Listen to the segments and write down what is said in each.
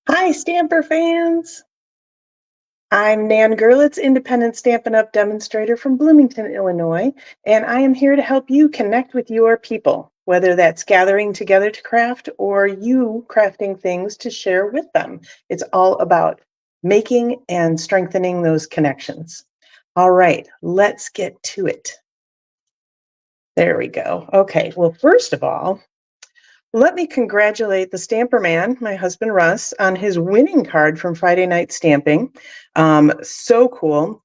Hi, Stamper fans! I'm Nan Gerlitz, independent Stampin' Up! Demonstrator from Bloomington, Illinois, and I am here to help you connect with your people, whether that's gathering together to craft or you crafting things to share with them. It's all about making and strengthening those connections. All right, let's get to it. There we go. Okay, well, first of all, let me congratulate the Stamper Man, my husband Russ, on his winning card from Friday Night Stamping. So cool.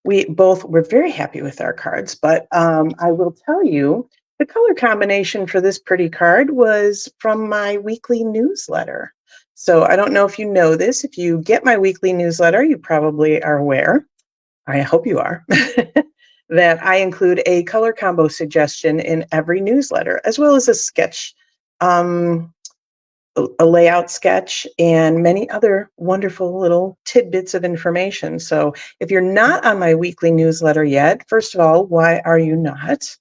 We both were very happy with our cards, but I will tell you the color combination for this pretty card was from my weekly newsletter. So I don't know if you know this. If you get my weekly newsletter, you probably are aware. I hope you are. That I include a color combo suggestion in every newsletter, as well as a sketch, a layout sketch, and many other wonderful little tidbits of information. So if you're not on my weekly newsletter yet, first of all, why are you not?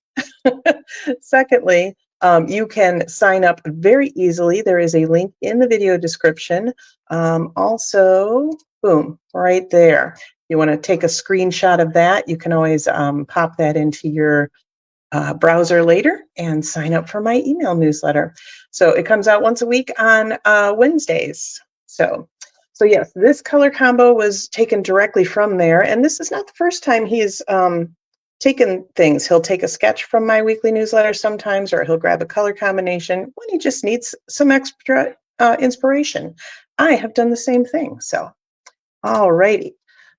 Secondly, you can sign up very easily. There is a link in the video description. Also, boom, right there. You want to take a screenshot of that, you can always pop that into your browser later and sign up for my email newsletter. So it comes out once a week on Wednesdays. So yes, this color combo was taken directly from there. And this is not the first time he's taken things. He'll take a sketch from my weekly newsletter sometimes, or he'll grab a color combination when he just needs some extra inspiration. I have done the same thing. So, all righty.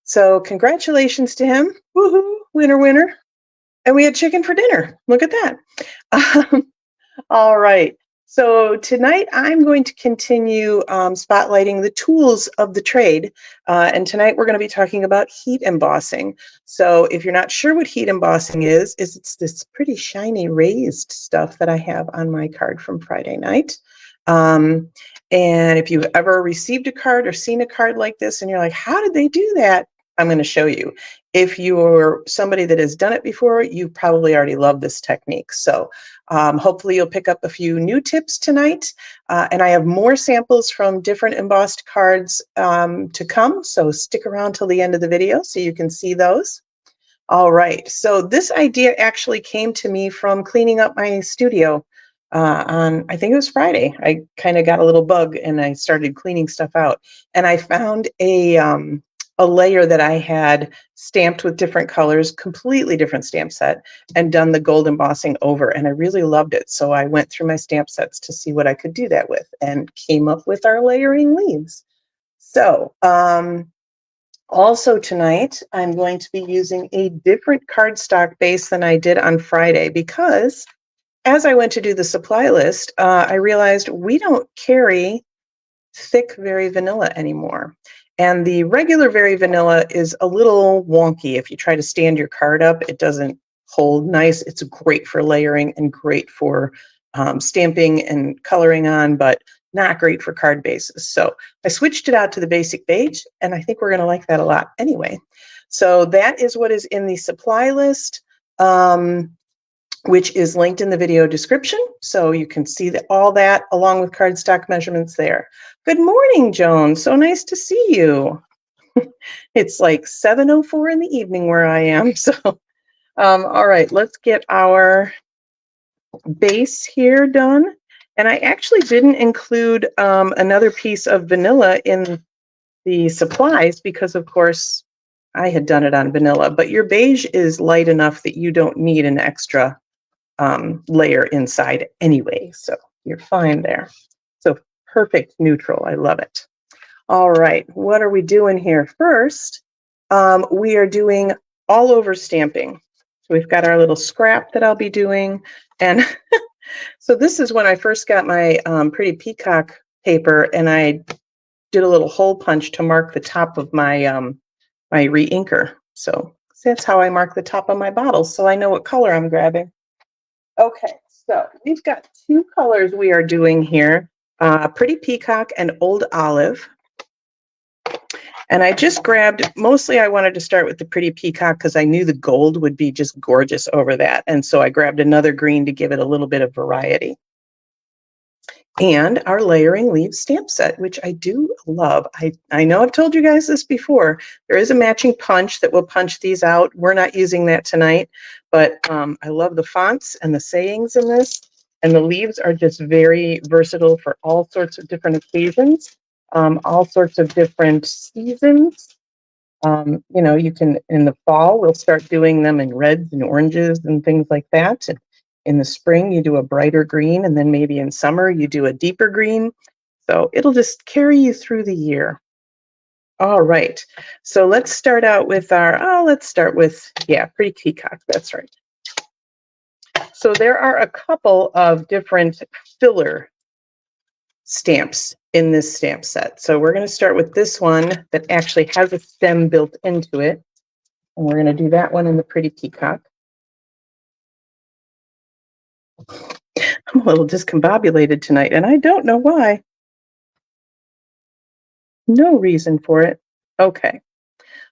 So congratulations to him. Woohoo, winner, winner. And we had chicken for dinner. Look at that. All right. So tonight I'm going to continue spotlighting the tools of the trade. And tonight we're going to be talking about heat embossing. So if you're not sure what heat embossing is it's this pretty shiny raised stuff that I have on my card from Friday night. And if you've ever received a card or seen a card like this and you're like, how did they do that? I'm going to show you. If you're somebody that has done it before, you probably already love this technique. So hopefully you'll pick up a few new tips tonight. And I have more samples from different embossed cards to come. So stick around till the end of the video so you can see those. All right. So this idea actually came to me from cleaning up my studio on, I think it was Friday. I kind of got a little bug and I started cleaning stuff out. And I found a layer that I had stamped with different colors, completely different stamp set, and done the gold embossing over. And I really loved it. So I went through my stamp sets to see what I could do that with and came up with our layering leaves. So also tonight, I'm going to be using a different cardstock base than I did on Friday because as I went to do the supply list, I realized we don't carry thick Very Vanilla anymore. And the regular Very Vanilla is a little wonky. If you try to stand your card up, it doesn't hold nice. It's great for layering and great for stamping and coloring on, but not great for card bases. So I switched it out to the basic beige, and I think we're going to like that a lot anyway. So that is what is in the supply list, which is linked in the video description. So you can see all that along with cardstock measurements there. Good morning, Joan. So nice to see you. It's like 7:04 in the evening where I am. So, all right, let's get our base here done. And I actually didn't include another piece of vanilla in the supplies because, of course, I had done it on vanilla. But your beige is light enough that you don't need an extra layer inside anyway. So you're fine there. So perfect neutral. I love it. All right. What are we doing here? First, we are doing all over stamping. So we've got our little scrap that I'll be doing. And so this is when I first got my pretty peacock paper, and I did a little hole punch to mark the top of my my re-inker. So that's how I mark the top of my bottles, so I know what color I'm grabbing. Okay, so we've got two colors we are doing here, Pretty Peacock and Old Olive. And I just grabbed, mostly I wanted to start with the Pretty Peacock because I knew the gold would be just gorgeous over that. And so I grabbed another green to give it a little bit of variety. and our layering leaves stamp set, which I do love. I know I've told you guys this before. There is a matching punch that will punch these out. We're not using that tonight, but I love the fonts and the sayings in this. And the leaves are just very versatile for all sorts of different occasions, all sorts of different seasons. You know, you can, in the fall, we'll start doing them in reds and oranges and things like that. And in the spring, you do a brighter green, and then maybe in summer, you do a deeper green. So it'll just carry you through the year. All right. So let's start out with our, yeah, Pretty Peacock. That's right. So there are a couple of different filler stamps in this stamp set. So we're going to start with this one that actually has a stem built into it. And we're going to do that one in the Pretty Peacock. I'm a little discombobulated tonight, and I don't know why. No reason for it. Okay.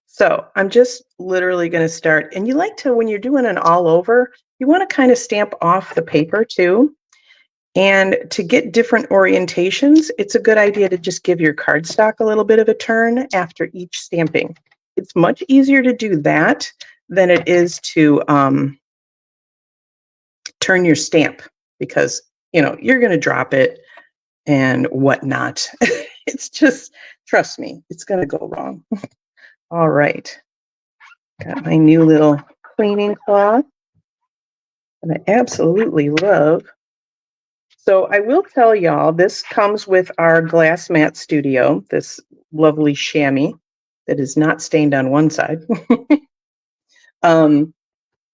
So I'm just literally going to start. And you like to, when you're doing an all over, you want to kind of stamp off the paper too. And to get different orientations, it's a good idea to just give your cardstock a little bit of a turn after each stamping. It's much easier to do that than it is to turn your stamp, because, you know, you're going to drop it and whatnot. It's just, trust me, it's going to go wrong. All right. Got my new little cleaning cloth that I absolutely love. So I will tell y'all, this comes with our glass mat studio, this lovely chamois that is not stained on one side.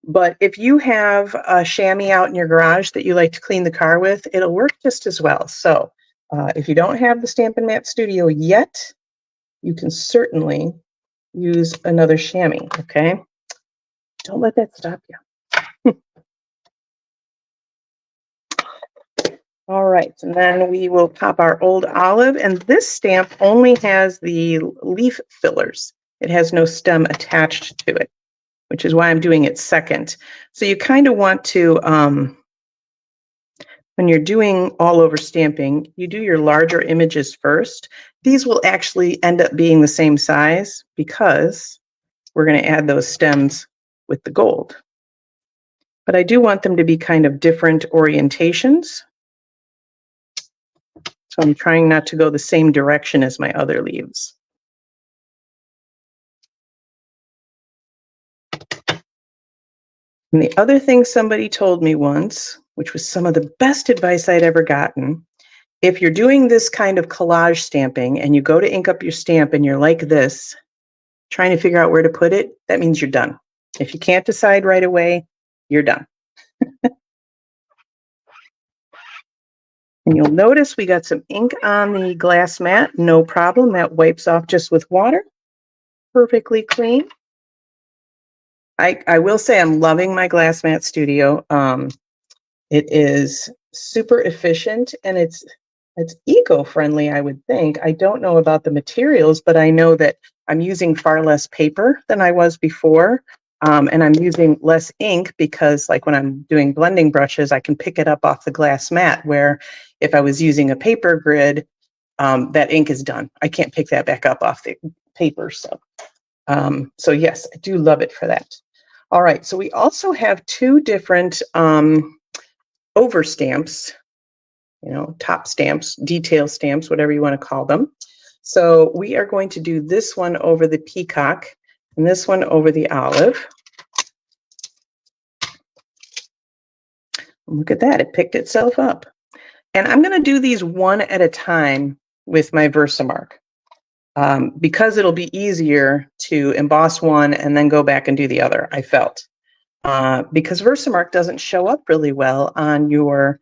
But if you have a chamois out in your garage that you like to clean the car with, it'll work just as well. So if you don't have the Stampin' Mat Studio yet, you can certainly use another chamois, okay? Don't let that stop you. All right, and then we will pop our old olive, and this stamp only has the leaf fillers. It has no stem attached to it, which is why I'm doing it second. So you kind of want to, when you're doing all over stamping, you do your larger images first. These will actually end up being the same size because we're going to add those stems with the gold. But I do want them to be kind of different orientations. So I'm trying not to go the same direction as my other leaves. And the other thing somebody told me once, which was some of the best advice I'd ever gotten, if you're doing this kind of collage stamping and you go to ink up your stamp and you're like this, trying to figure out where to put it, that means you're done. If you can't decide right away, you're done. And you'll notice we got some ink on the glass mat. No problem. That wipes off just with water. Perfectly clean. I will say I'm loving my glass mat studio. It is super efficient and it's eco-friendly, I would think. I don't know about the materials, but I know that I'm using far less paper than I was before. And I'm using less ink because, like, when I'm doing blending brushes, I can pick it up off the glass mat, where if I was using a paper grid, that ink is done. I can't pick that back up off the paper. So yes, I do love it for that. All right, so we also have two different over stamps, you know, top stamps, detail stamps, whatever you want to call them. So we are going to do this one over the peacock and this one over the olive. Look at that, it picked itself up. And I'm going to do these one at a time with my Versamark because it'll be easier to emboss one and then go back and do the other, I felt. Because Versamark doesn't show up really well on your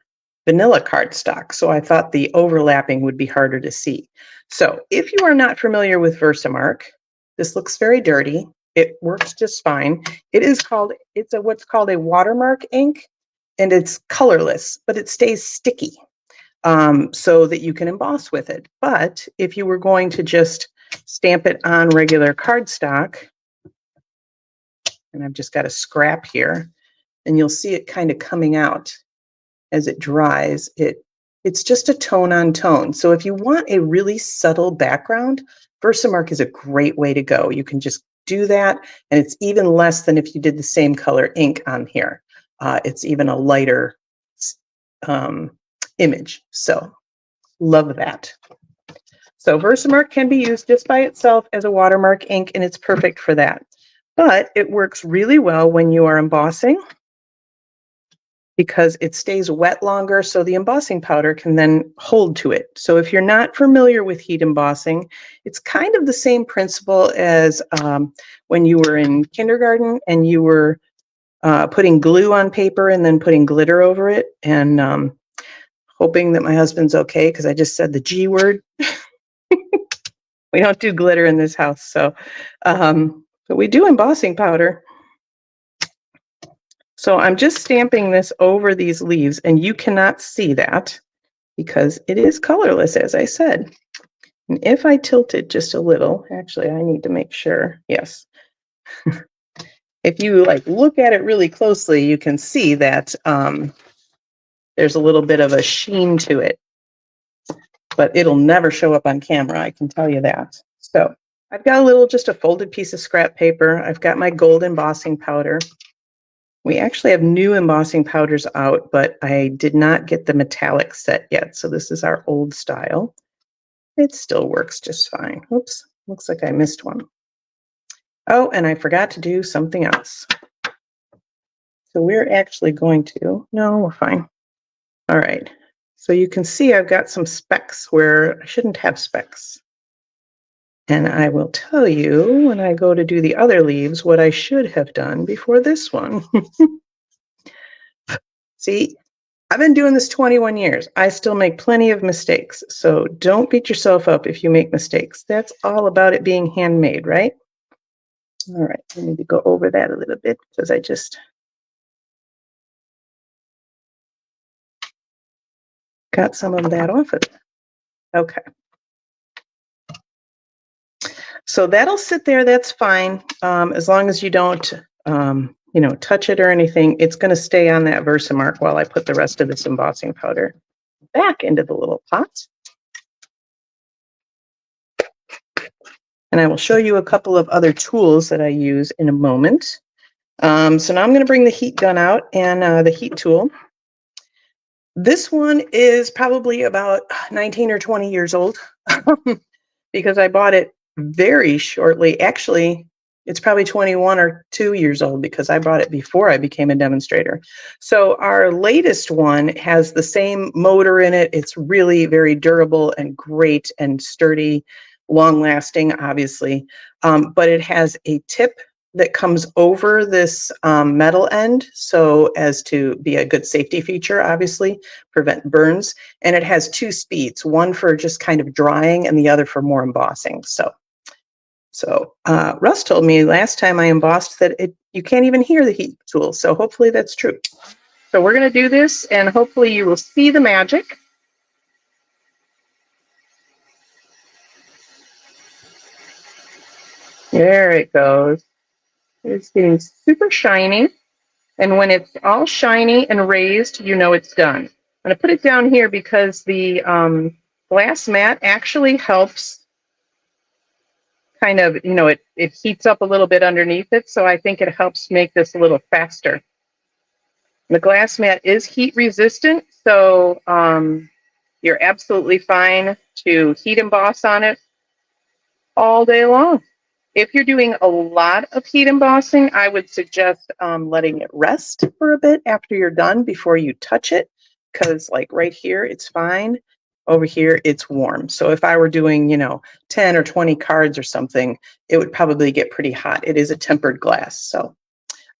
vanilla cardstock. So I thought the overlapping would be harder to see. So if you are not familiar with Versamark, this looks very dirty. It works just fine. It's what's called a watermark ink, and it's colorless, but it stays sticky so that you can emboss with it. But if you were going to just stamp it on regular cardstock, and I've just got a scrap here, and you'll see it kind of coming out as it dries. It It's just a tone on tone. So if you want a really subtle background, Versamark is a great way to go. You can just do that, and it's even less than if you did the same color ink on here. It's even a lighter image. So love that. So Versamark can be used just by itself as a watermark ink, and it's perfect for that. But it works really well when you are embossing because it stays wet longer, so the embossing powder can then hold to it. So if you're not familiar with heat embossing, it's kind of the same principle as when you were in kindergarten and you were putting glue on paper and then putting glitter over it, and hoping that my husband's okay because I just said the G word. We don't do glitter in this house, so but we do embossing powder. So I'm just stamping this over these leaves, and you cannot see that because it is colorless, as I said. And if I tilt it just a little, actually, I need to make sure, yes. If you like look at it really closely, you can see that there's a little bit of a sheen to it, but it'll never show up on camera, I can tell you that. So I've got just a folded piece of scrap paper. I've got my gold embossing powder. We actually have new embossing powders out, but I did not get the metallic set yet. So this is our old style. It still works just fine. Oops, looks like I missed one. Oh, and I forgot to do something else. So we're actually going to, no, we're fine. All right, so you can see I've got some specks where I shouldn't have specks. And I will tell you when I go to do the other leaves what I should have done before this one. See, I've been doing this 21 years. I still make plenty of mistakes. So don't beat yourself up if you make mistakes. That's all about it being handmade, right? All right, I need to go over that a little bit because I just got some of that off of it. Okay. So that'll sit there, that's fine. As long as you don't, touch it or anything, it's gonna stay on that Versamark while I put the rest of this embossing powder back into the little pot. And I will show you a couple of other tools that I use in a moment. So now I'm gonna bring the heat gun out and the heat tool. This one is probably about 19 or 20 years old because I bought it very shortly. Actually, it's probably 21 or 2 years old because I bought it before I became a demonstrator. So our latest one has the same motor in it. It's really very durable and great and sturdy, long lasting, obviously. But it has a tip that comes over this metal end so as to be a good safety feature, obviously, prevent burns. And it has 2 speeds, one for just kind of drying and the other for more embossing. So Russ told me last time I embossed that you can't even hear the heat tool. So hopefully that's true. So we're going to do this and hopefully you will see the magic. There it goes. It's getting super shiny. And when it's all shiny and raised, you know it's done. I'm going to put it down here because the glass mat actually helps kind of, it heats up a little bit underneath it. So I think it helps make this a little faster. The glass mat is heat resistant. So you're absolutely fine to heat emboss on it all day long. If you're doing a lot of heat embossing, I would suggest letting it rest for a bit after you're done before you touch it, because like right here, it's fine. Over here, it's warm. So if I were doing, 10 or 20 cards or something, it would probably get pretty hot. It is a tempered glass. So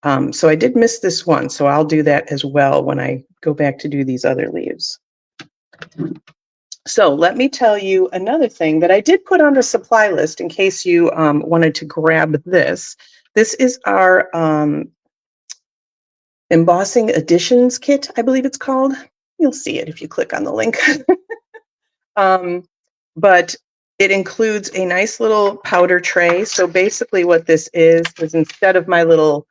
I did miss this one, so I'll do that as well when I go back to do these other leaves. So let me tell you another thing that I did put on the supply list in case you wanted to grab this. This is our embossing additions kit, I believe it's called. You'll see it if you click on the link. But it includes a nice little powder tray. So basically what this is instead of my little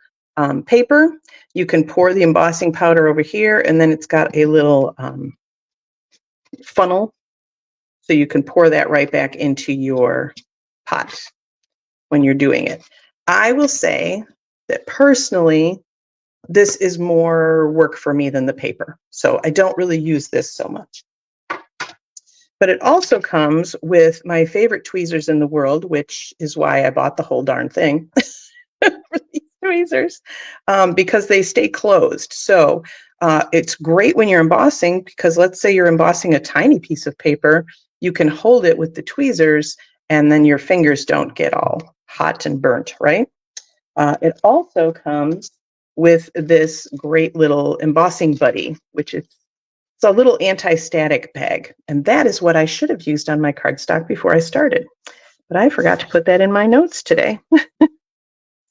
paper, you can pour the embossing powder over here, and then it's got a little funnel, so you can pour that right back into your pot when you're doing it. I will say that personally, this is more work for me than the paper, so I don't really use this so much. But it also comes with my favorite tweezers in the world, which is why I bought the whole darn thing for these tweezers, because they stay closed. So it's great when you're embossing, because let's say you're embossing a tiny piece of paper, you can hold it with the tweezers and then your fingers don't get all hot and burnt, right? It also comes with this great little embossing buddy, which is a little anti-static bag. And that is what I should have used on my cardstock before I started. But I forgot to put that in my notes today.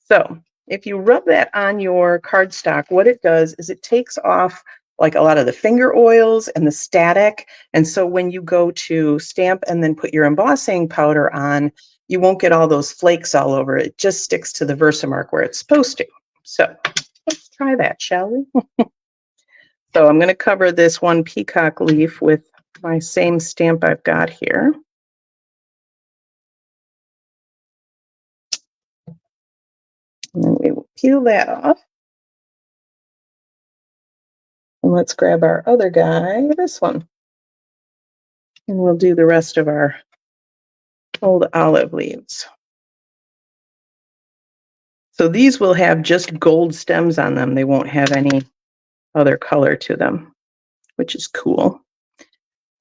So if you rub that on your cardstock, what it does is it takes off like a lot of the finger oils and the static. And so when you go to stamp and then put your embossing powder on, you won't get all those flakes all over. It just sticks to the Versamark where it's supposed to. So let's try that, shall we? So I'm going to cover this one peacock leaf with my same stamp I've got here. And then we will peel that off. And let's grab our other guy, this one. And we'll do the rest of our old olive leaves. So these will have just gold stems on them. They won't have any other color to them, which is cool.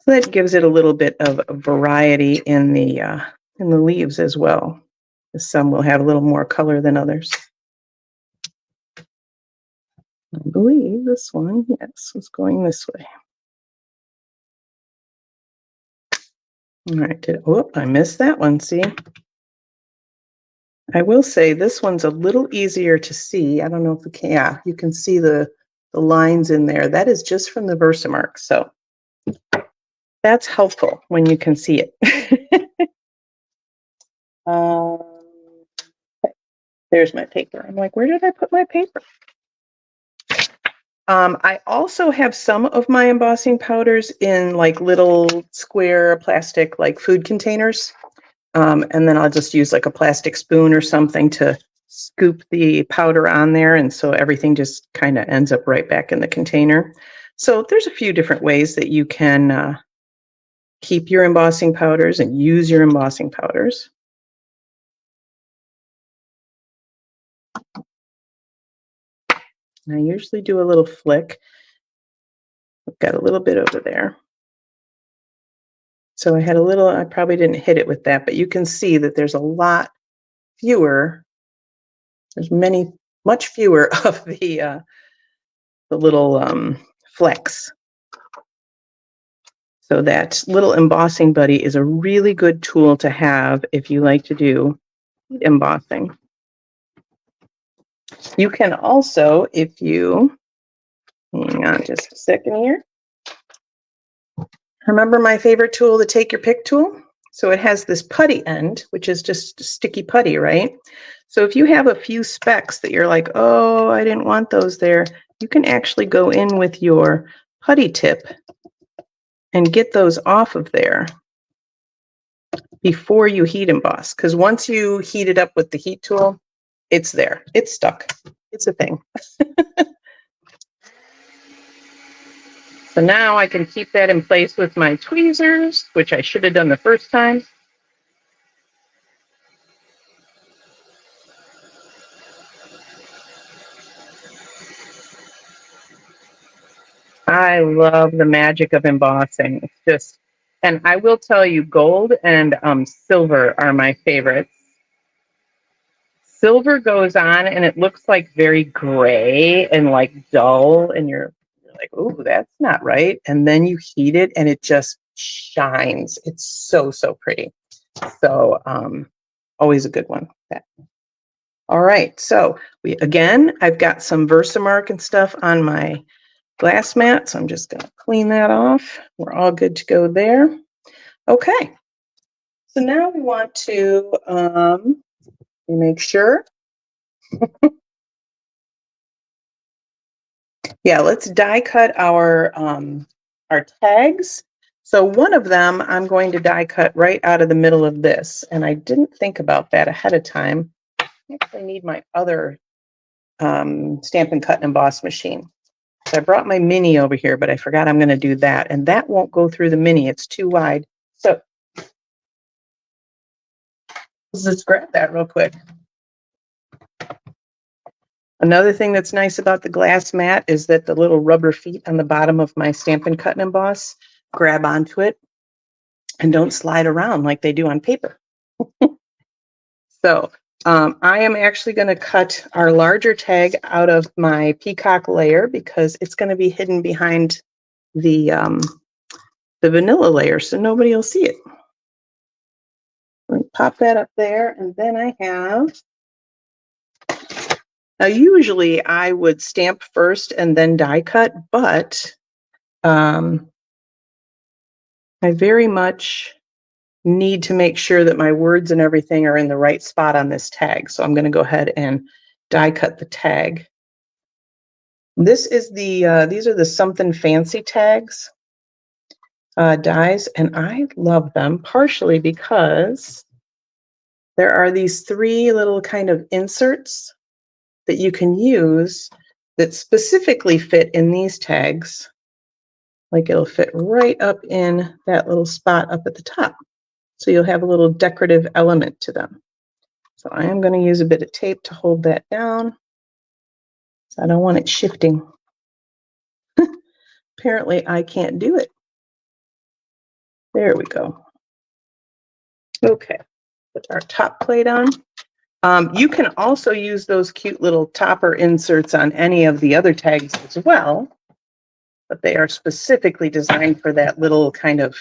So that gives it a little bit of variety in the leaves as well. Some will have a little more color than others. I believe this one, yes, was going this way. All right, I missed that one, see? I will say this one's a little easier to see. I don't know if you can, yeah, you can see the lines in there. That is just from the Versamark, so that's helpful when you can see it. There's my paper. I'm like, where did I put my paper? I also have some of my embossing powders in like little square plastic like food containers. And then I'll just use like a plastic spoon or something to scoop the powder on there. And so everything just kind of ends up right back in the container. So there's a few different ways that you can keep your embossing powders and use your embossing powders. And I usually do a little flick. I've got a little bit over there. So I probably didn't hit it with that, but you can see that there's a lot fewer, much fewer of the little flecks. So that little embossing buddy is a really good tool to have if you like to do embossing. You can also, hang on just a second here. Remember my favorite tool, the Take Your Pick tool? So it has this putty end, which is just sticky putty, right? So if you have a few specks that you're like, oh, I didn't want those there, you can actually go in with your putty tip and get those off of there before you heat emboss. Because once you heat it up with the heat tool, it's there. It's stuck. It's a thing. So now I can keep that in place with my tweezers, which I should have done the first time. I love the magic of embossing. It's just, and I will tell you, gold and silver are my favorites. Silver goes on and it looks like very gray and like dull, and you're like, oh, that's not right. And then you heat it and it just shines. It's so, so pretty. So always a good one. All right, so I've got some Versamark and stuff on my glass mat, so I'm just going to clean that off. We're all good to go there. Okay, so now we want to make sure. Yeah, let's die cut our tags. So one of them I'm going to die cut right out of the middle of this, and I didn't think about that ahead of time. I actually need my other Stampin' Cut and Emboss machine. So I brought my mini over here, but I forgot I'm going to do that, and that won't go through the mini. It's too wide. So let's grab that real quick. Another thing that's nice about the glass mat is that the little rubber feet on the bottom of my Stampin' Cut and Emboss grab onto it and don't slide around like they do on paper. So I am actually going to cut our larger tag out of my peacock layer because it's going to be hidden behind the vanilla layer, so nobody will see it. Pop that up there, and then I have. Now, usually I would stamp first and then die cut, but I very much need to make sure that my words and everything are in the right spot on this tag. So I'm going to go ahead and die cut the tag. This is these are the Something Fancy tags dies, and I love them partially because there are these 3 little kind of inserts that you can use that specifically fit in these tags. Like it'll fit right up in that little spot up at the top. So you'll have a little decorative element to them. So I am going to use a bit of tape to hold that down. So I don't want it shifting. Apparently I can't do it. There we go. Okay, put our top plate on. You can also use those cute little topper inserts on any of the other tags as well, but they are specifically designed for that little kind of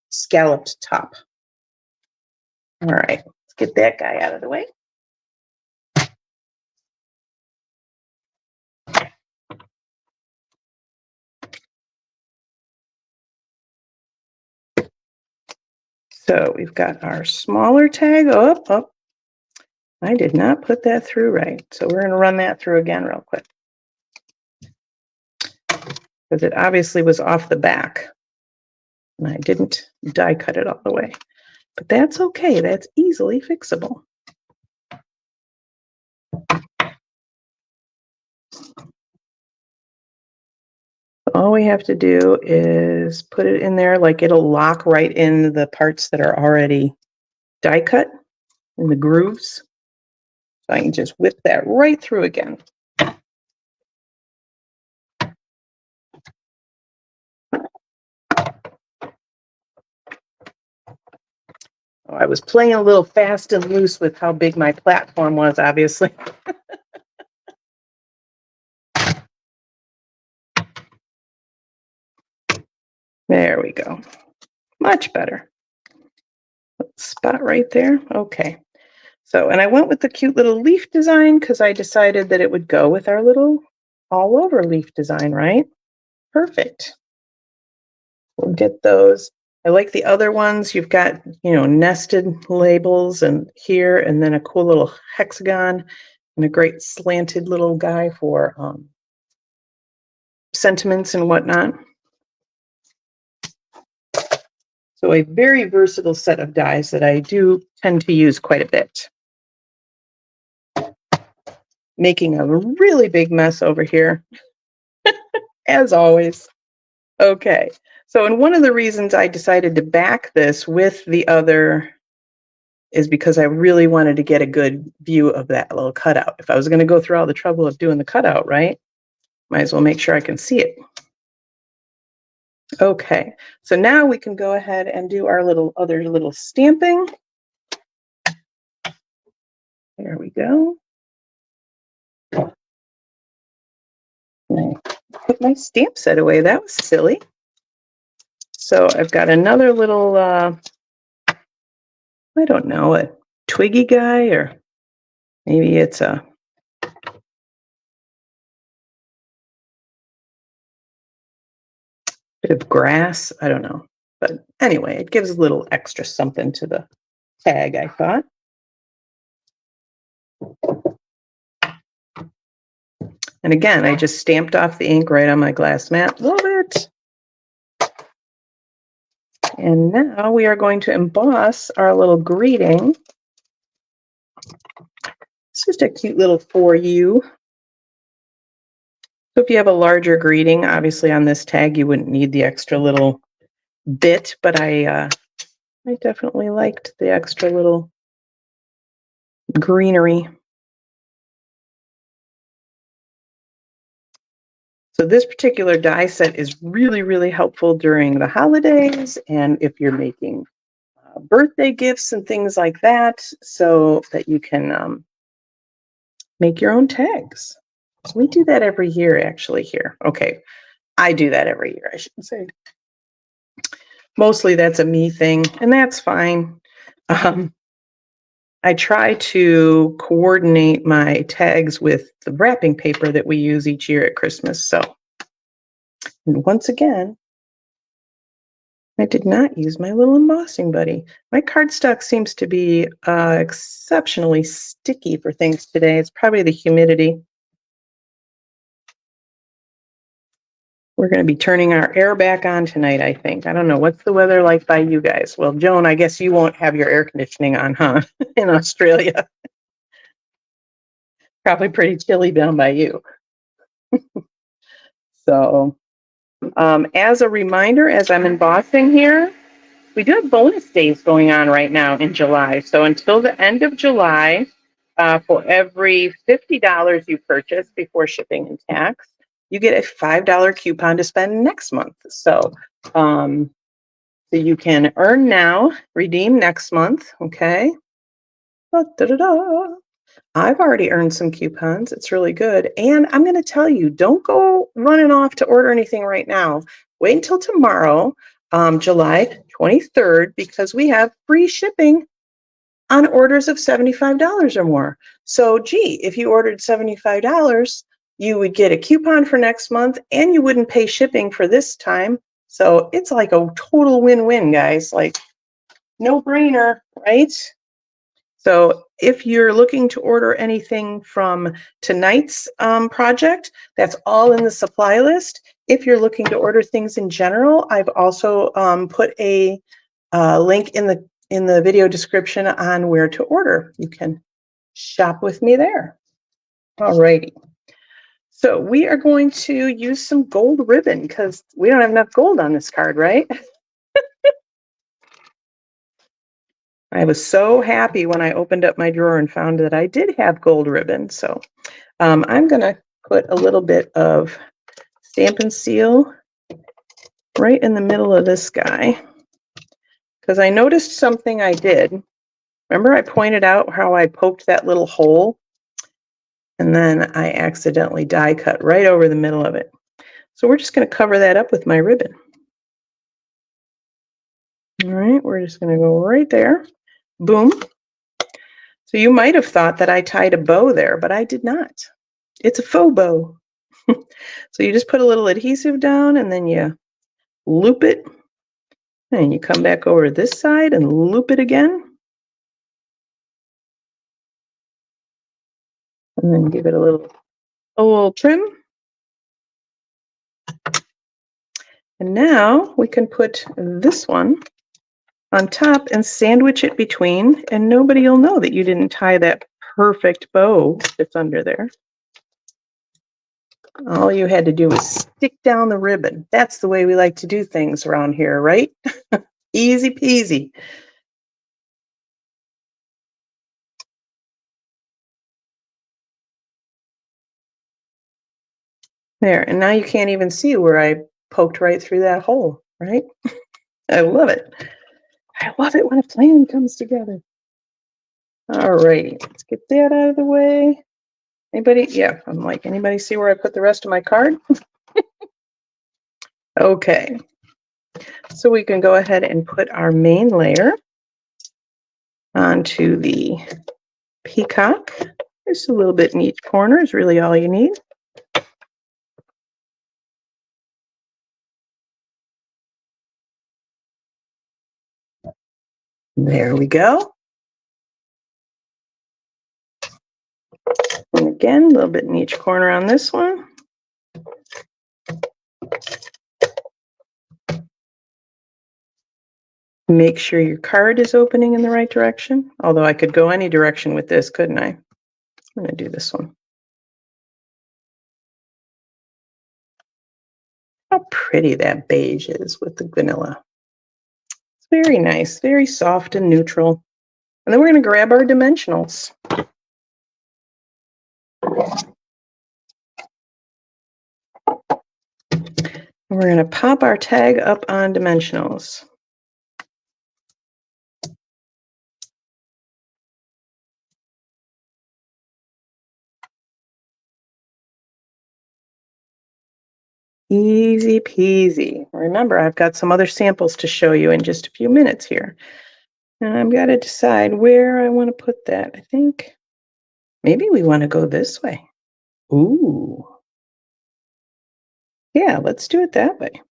scalloped top. All right, let's get that guy out of the way. So we've got our smaller tag. Oh, I did not put that through right. So we're going to run that through again real quick, because it obviously was off the back and I didn't die cut it all the way. But that's okay. That's easily fixable. All we have to do is put it in there, like it'll lock right in the parts that are already die cut in the grooves. So I can just whip that right through again. Oh, I was playing a little fast and loose with how big my platform was, obviously. There we go. Much better. Spot right there. Okay. So, and I went with the cute little leaf design because I decided that it would go with our little all over leaf design, right? Perfect. We'll get those. I like the other ones. You've got, nested labels and here, and then a cool little hexagon and a great slanted little guy for sentiments and whatnot. So a very versatile set of dies that I do tend to use quite a bit. Making a really big mess over here, as always. Okay, so and one of the reasons I decided to back this with the other is because I really wanted to get a good view of that little cutout. If I was going to go through all the trouble of doing the cutout, right, might as well make sure I can see it. Okay, so now we can go ahead and do our other little stamping. There we go. Put my stamp set away. That was silly. So I've got another little, I don't know, a twiggy guy, or maybe it's a bit of grass. I don't know. But anyway, it gives a little extra something to the tag, I thought. And again, I just stamped off the ink right on my glass mat. Love it. And now we are going to emboss our little greeting. It's just a cute little for you. So if you have a larger greeting, obviously on this tag, you wouldn't need the extra little bit, but I definitely liked the extra little greenery. So this particular die set is really, really helpful during the holidays and if you're making birthday gifts and things like that, so that you can make your own tags. So we do that every year, actually, here. Okay, I do that every year, I should say. Mostly that's a me thing, and that's fine. I try to coordinate my tags with the wrapping paper that we use each year at Christmas. So, and once again, I did not use my little embossing buddy. My cardstock seems to be exceptionally sticky for things today. It's probably the humidity. We're going to be turning our air back on tonight, I think. I don't know. What's the weather like by you guys? Well, Joan, I guess you won't have your air conditioning on, huh? In Australia. Probably pretty chilly down by you. So, as a reminder, as I'm embossing here, we do have bonus days going on right now in July. So until the end of July, for every $50 you purchase before shipping and tax, you get a $5 coupon to spend next month. So, so you can earn now, redeem next month. Okay. Da-da-da. I've already earned some coupons. It's really good. And I'm going to tell you, don't go running off to order anything right now. Wait until tomorrow, July 23rd, because we have free shipping on orders of $75 or more. So, gee, if you ordered $75, you would get a coupon for next month and you wouldn't pay shipping for this time. So it's like a total win-win, guys. Like, no brainer, right? So if you're looking to order anything from tonight's project, that's all in the supply list. If you're looking to order things in general, I've also put a link in the video description on where to order. You can shop with me there. Alrighty. So we are going to use some gold ribbon because we don't have enough gold on this card, right? I was so happy when I opened up my drawer and found that I did have gold ribbon. So I'm going to put a little bit of Stampin' Seal right in the middle of this guy because I noticed something I did. Remember I pointed out how I poked that little hole and then I accidentally die cut right over the middle of it. So we're just going to cover that up with my ribbon. All right, we're just going to go right there. Boom. So you might have thought that I tied a bow there, but I did not. It's a faux bow. So you just put a little adhesive down and then you loop it. And you come back over to this side and loop it again. And then give it a little trim. And now we can put this one on top and sandwich it between, and nobody will know that you didn't tie that perfect bow that's under there. All you had to do was stick down the ribbon. That's the way we like to do things around here, right? Easy peasy. There, and now you can't even see where I poked right through that hole, right? I love it. I love it when a plan comes together. All right, let's get that out of the way. Anybody? Yeah, I'm like, anybody see where I put the rest of my card? Okay, so we can go ahead and put our main layer onto the peacock. Just a little bit in each corner is really all you need. There we go. And again, a little bit in each corner on this one. Make sure your card is opening in the right direction. Although I could go any direction with this, couldn't I? I'm going to do this one. How pretty that beige is with the vanilla. It's very nice, very soft and neutral. And then we're going to grab our dimensionals. We're going to pop our tag up on dimensionals. Easy peasy. Remember, I've got some other samples to show you in just a few minutes here. And I've got to decide where I want to put that. I think maybe we want to go this way. Ooh. Yeah, let's do it that way.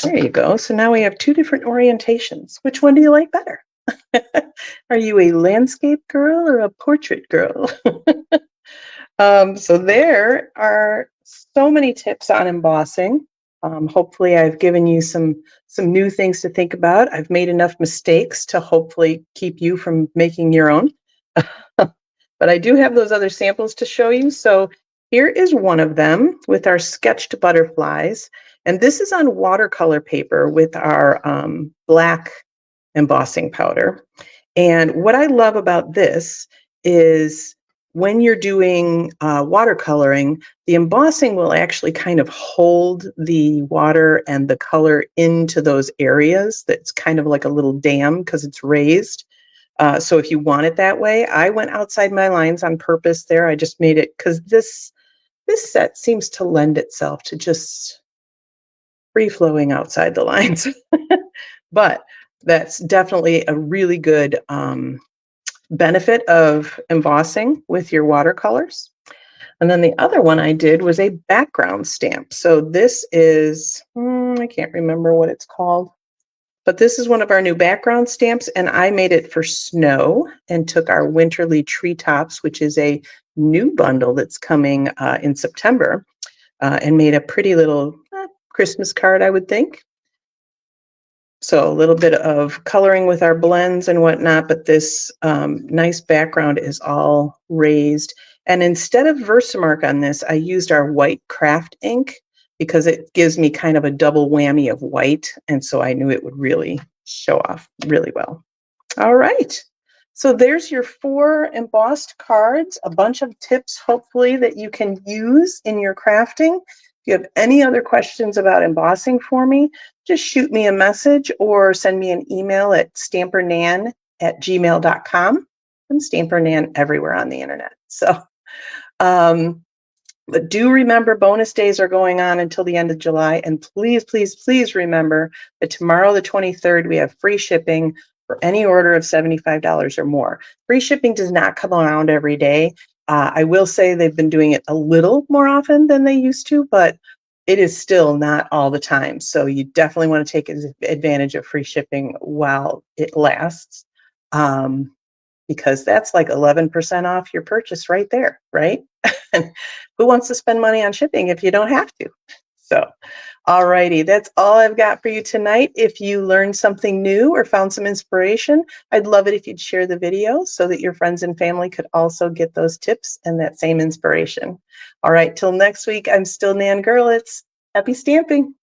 There you go. So now we have two different orientations. Which one do you like better? Are you a landscape girl or a portrait girl? So there are so many tips on embossing. Hopefully I've given you some new things to think about. I've made enough mistakes to hopefully keep you from making your own. But I do have those other samples to show you. So here is one of them with our sketched butterflies. And this is on watercolor paper with our black embossing powder. And what I love about this is when you're doing watercoloring, the embossing will actually kind of hold the water and the color into those areas. That's kind of like a little dam because it's raised. So if you want it that way, I went outside my lines on purpose there. I just made it because this set seems to lend itself to just free flowing outside the lines. But that's definitely a really good benefit of embossing with your watercolors. And then the other one I did was a background stamp. So this is, I can't remember what it's called, but this is one of our new background stamps, and I made it for snow and took our winterly treetops, which is a new bundle that's coming in September, and made a pretty little Christmas card, I would think. So a little bit of coloring with our blends and whatnot, but this nice background is all raised. And instead of Versamark on this, I used our white craft ink because it gives me kind of a double whammy of white. And so I knew it would really show off really well. All right. So there's your 4 embossed cards, a bunch of tips, hopefully, that you can use in your crafting. If you have any other questions about embossing for me, just shoot me a message or send me an email at stampernan@gmail.com. I'm Stamper Nan everywhere on the internet. So, but do remember, bonus days are going on until the end of July. And please, please, please remember that tomorrow, the 23rd, we have free shipping for any order of $75 or more. Free shipping does not come around every day. I will say they've been doing it a little more often than they used to, but it is still not all the time. So you definitely want to take advantage of free shipping while it lasts, because that's like 11% off your purchase right there, right? And who wants to spend money on shipping if you don't have to? So, alrighty, that's all I've got for you tonight. If you learned something new or found some inspiration, I'd love it if you'd share the video so that your friends and family could also get those tips and that same inspiration. All right, till next week, I'm still Nan Gurlitz. Happy stamping.